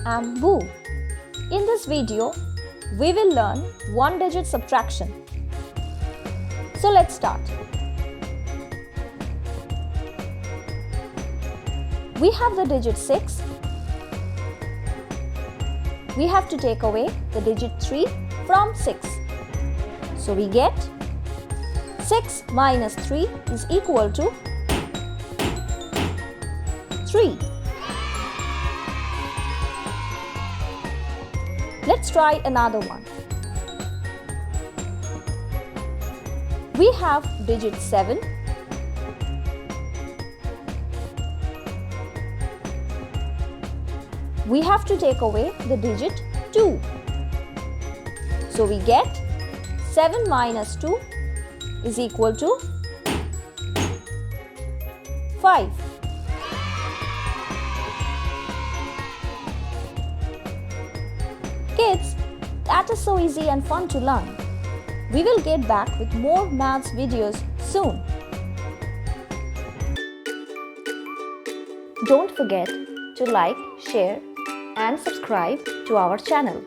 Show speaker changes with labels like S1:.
S1: am Boo. In this video, we will learn one-digit subtraction. So let's start. We have the digit 6. We have to take away the digit 3 from 6. So we get 6 minus 3 is equal to 3. Let's try another one. We have digit 7. We have to take away the digit 2. So we get 7 minus 2 is equal to 5. Kids, that is so easy and fun to learn. We will get back with more maths videos soon. Don't forget to like, share and subscribe to our channel.